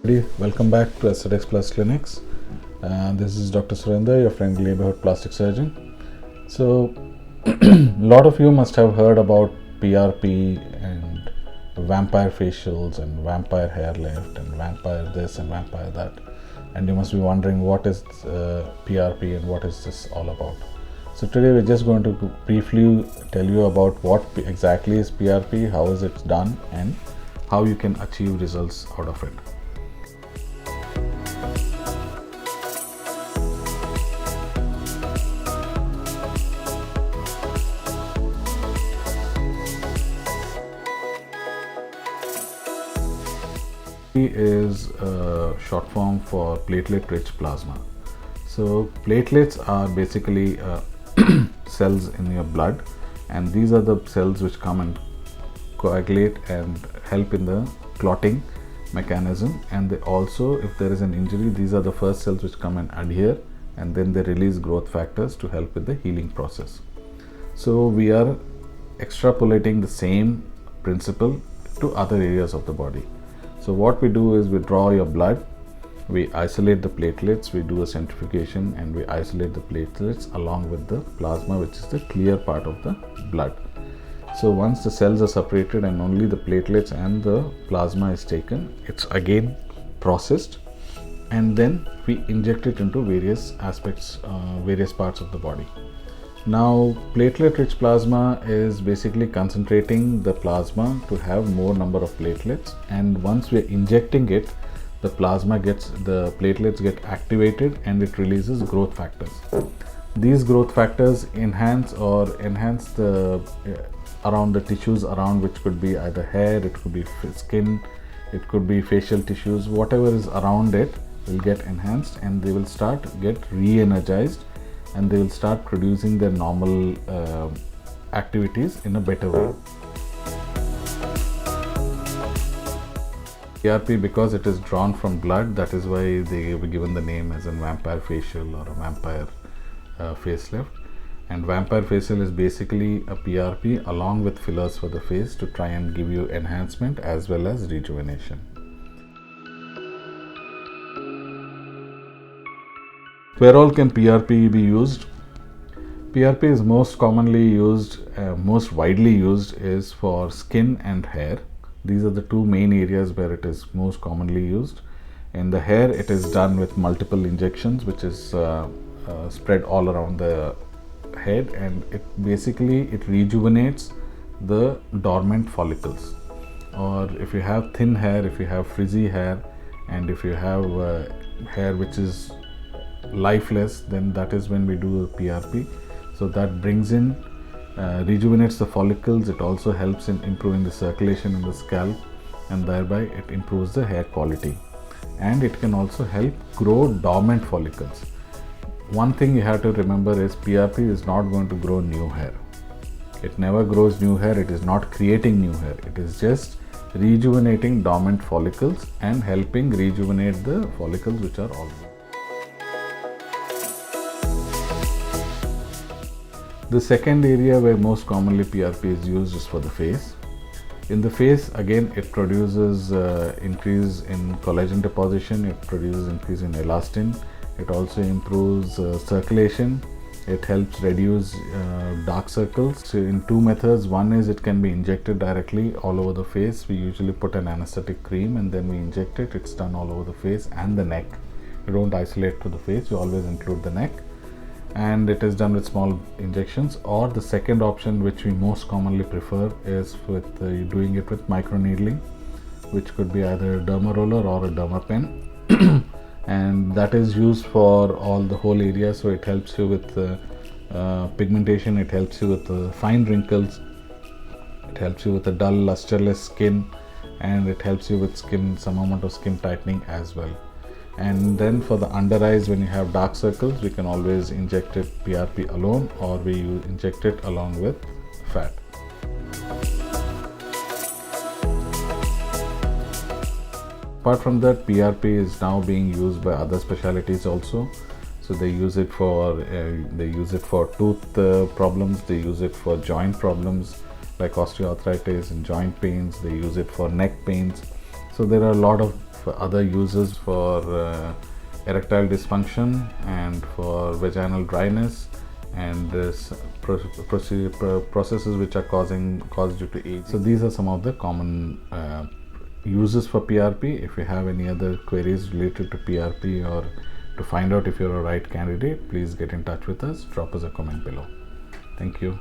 Welcome back to Aesthetics Plus Clinics. This is Dr. Surendra, your friendly neighborhood plastic surgeon. So, a lot of you must have heard about PRP and vampire facials and vampire hair lift and vampire this and vampire that. And you must be wondering what is PRP and what is this all about. So today we're just going to briefly tell you about what exactly is PRP, how is it done, and how you can achieve results out of it. Is a short form for platelet rich plasma. So platelets are basically cells in your blood, and these are the cells which come and coagulate and help in the clotting mechanism. And they also, if there is an injury, these are the first cells which come and adhere, and then they release growth factors to help with the healing process. So we are extrapolating the same principle to other areas of the body. So what we do is we draw your blood, we isolate the platelets, we do a centrifugation, and we isolate the platelets along with the plasma, which is the clear part of the blood. So once the cells are separated and only the platelets and the plasma is taken, it's again processed, and then we inject it into various aspects, various parts of the body. Now, platelet-rich plasma is basically concentrating the plasma to have more number of platelets, and once we are injecting it, the platelets get activated and it releases growth factors. These growth factors enhance the around the tissues around, which could be either hair, it could be skin, it could be facial tissues, whatever is around it will get enhanced, and they will get re-energized, and they will start producing their normal activities in a better way. PRP, because it is drawn from blood, that is why they were given the name as a vampire facial or a vampire facelift. And vampire facial is basically a PRP along with fillers for the face to try and give you enhancement as well as rejuvenation. Where all can PRP be used? PRP is most widely used is for skin and hair. These are the two main areas where it is most commonly used. In the hair, it is done with multiple injections, which is spread all around the head, and it rejuvenates the dormant follicles. Or if you have thin hair, if you have frizzy hair, and if you have hair which is lifeless, then that is when we do a PRP. So that brings in rejuvenates the follicles. It also helps in improving the circulation in the scalp, and thereby it improves the hair quality, and it can also help grow dormant follicles. One thing you have to remember is PRP is not going to grow new hair. It never grows new hair. It is not creating new hair. It is just rejuvenating dormant follicles and helping rejuvenate the follicles which are already. The second area where most commonly PRP is used is for the face. In the face, again, it produces increase in collagen deposition, it produces increase in elastin, it also improves circulation, it helps reduce dark circles. So in two methods, one is it can be injected directly all over the face. We usually put an anesthetic cream and then we inject it. It's done all over the face and the neck. You don't isolate to the face, you always include the neck. And it is done with small injections. Or the second option, which we most commonly prefer, is with doing it with microneedling, which could be either a derma roller or a derma pen. And that is used for the whole area. So it helps you with pigmentation, it helps you with fine wrinkles, it helps you with a dull lusterless skin, and it helps you with some amount of skin tightening as well. And then for the under eyes, when you have dark circles, we can always inject it PRP alone, or we inject it along with fat. Apart from that, PRP is now being used by other specialties also. So they use it for tooth problems, they use it for joint problems like osteoarthritis and joint pains, they use it for neck pains. So there are a lot of other uses for erectile dysfunction and for vaginal dryness and processes which are caused due to age. So these are some of the common uses for PRP. If you have any other queries related to PRP or to find out if you're a right candidate, please get in touch with us. Drop us a comment below. Thank you.